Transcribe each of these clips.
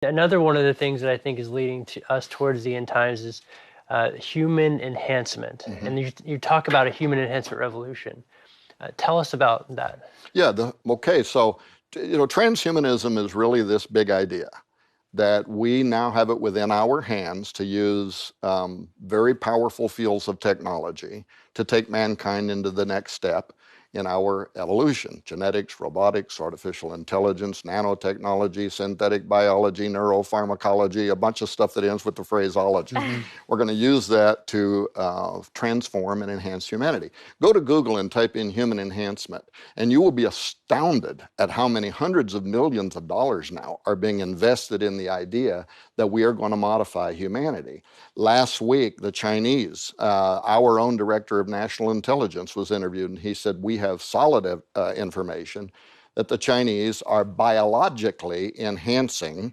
Another one of the things that I think is leading to us towards the end times is human enhancement. And you talk about a human enhancement revolution. Tell us about that. Yeah, okay, so, transhumanism is really this big idea that we now have it within our hands to use very powerful fields of technology to take mankind into the next step in our evolution: genetics, robotics, artificial intelligence, nanotechnology, synthetic biology, neuropharmacology, a bunch of stuff that ends with the phraseology. We're going to use that to transform and enhance humanity. Go to Google and type in human enhancement, and you will be astounded at how many hundreds of millions of dollars now are being invested in the idea that we are going to modify humanity. Last week, the Chinese, our own director of national intelligence was interviewed, and he said, we have solid information that the Chinese are biologically enhancing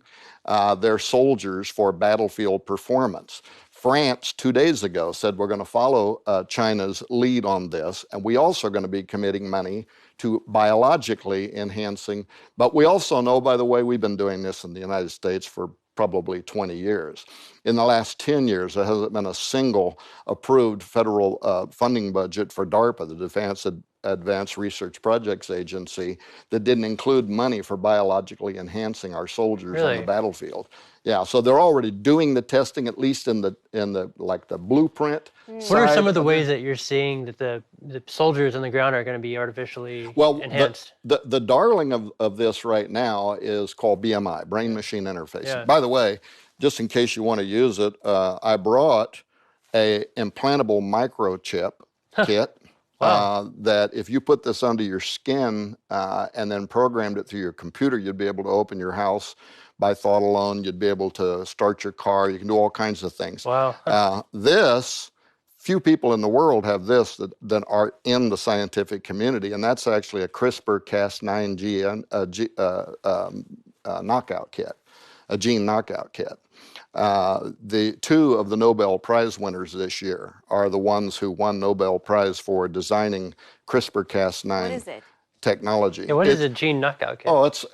their soldiers for battlefield performance. France 2 days ago said we're going to follow China's lead on this, and we also are going to be committing money to biologically enhancing. But we also know, by the way, we've been doing this in the United States for probably 20 years. In the last 10 years, there hasn't been a single approved federal funding budget for DARPA, the Advanced Research Projects Agency, that didn't include money for biologically enhancing our soldiers on the battlefield. Yeah, so they're already doing the testing, at least in the blueprint. What are some of the ways that you're seeing that the soldiers on the ground are going to be artificially enhanced? The darling of this right now is called BMI, brain-machine interface. Yeah. By the way, just in case you want to use it, I brought a implantable microchip kit. Wow. That if you put this under your skin and then programmed it through your computer, you'd be able to open your house by thought alone. You'd be able to start your car. You can do all kinds of things. Wow. Few people in the world have this that are in the scientific community, and that's actually a CRISPR-Cas9 knockout kit, a gene knockout kit. The two of the Nobel Prize winners this year are the ones who won Nobel Prize for designing CRISPR-Cas9 technology. Yeah, what is a gene knockout kit? Oh, it's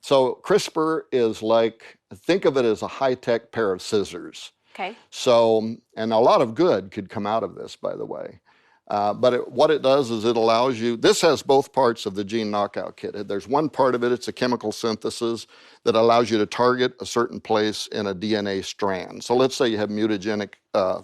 so CRISPR is like, think of it as a high-tech pair of scissors. Okay. So, and a lot of good could come out of this, by the way. But what it does is it allows you, this has both parts of the gene knockout kit. There's one part of it, it's a chemical synthesis that allows you to target a certain place in a DNA strand. So let's say you have mutagenic,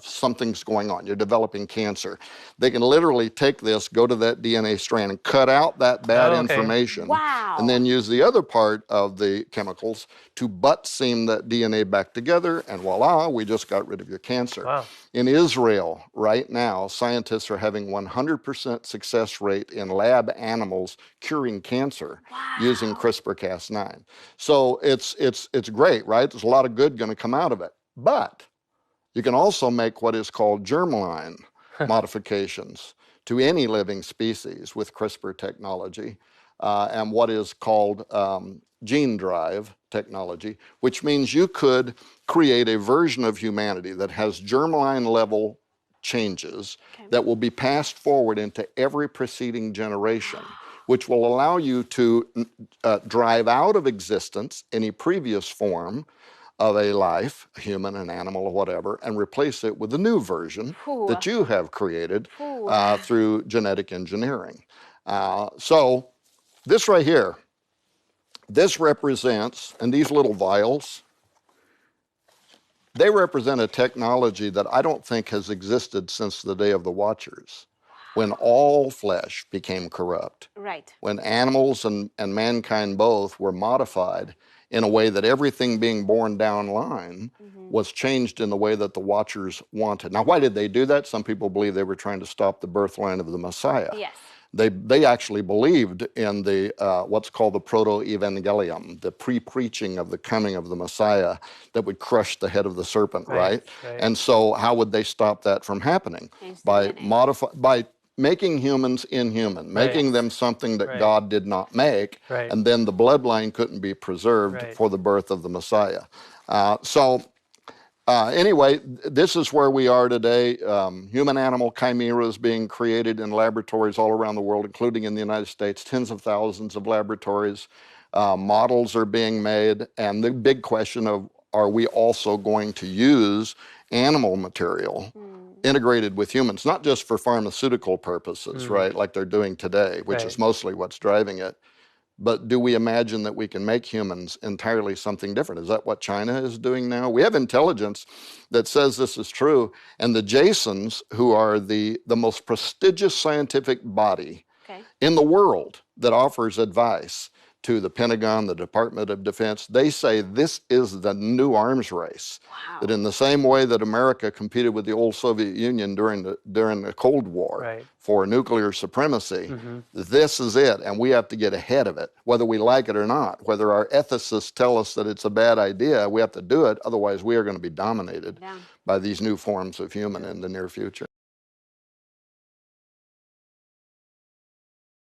something's going on, you're developing cancer. They can literally take this, go to that DNA strand and cut out that bad information. Wow. And then use the other part of the chemicals to butt seam that DNA back together, and voila, we just got rid of your cancer. Wow. In Israel, right now, scientists are having 100% success rate in lab animals curing cancer using CRISPR-Cas9. So it's great, right? There's a lot of good going to come out of it. But you can also make what is called germline modifications to any living species with CRISPR technology, and what is called gene drive technology, which means you could create a version of humanity that has germline level changes that will be passed forward into every preceding generation, which will allow you to drive out of existence any previous form of a life, a human, an animal, or whatever, and replace it with a new version that you have created through genetic engineering. So this right here, this represents, and these little vials, they represent a technology that I don't think has existed since the day of the Watchers, when all flesh became corrupt. Right. When animals and mankind both were modified in a way that everything being born down line was changed in the way that the Watchers wanted. Now, why did they do that? Some people believe they were trying to stop the birth line of the Messiah. Yes. They actually believed in the what's called the proto-evangelium, the pre-preaching of the coming of the Messiah that would crush the head of the serpent, right? And so how would they stop that from happening? By making humans inhuman, making them something that God did not make, and then the bloodline couldn't be preserved for the birth of the Messiah. Anyway, this is where we are today. Human-animal chimeras being created in laboratories all around the world, including in the United States, tens of thousands of laboratories. Models are being made, and the big question of, are we also going to use animal material integrated with humans, not just for pharmaceutical purposes, right, like they're doing today, which is mostly what's driving it, but do we imagine that we can make humans entirely something different? Is that what China is doing now? We have intelligence that says this is true, and the Jasons, who are the most prestigious scientific body in the world that offers advice to the Pentagon, the Department of Defense, they say this is the new arms race. Wow. That in the same way that America competed with the old Soviet Union during the Cold War for nuclear supremacy, this is it, and we have to get ahead of it, whether we like it or not. Whether our ethicists tell us that it's a bad idea, we have to do it, otherwise we are going to be dominated by these new forms of human in the near future.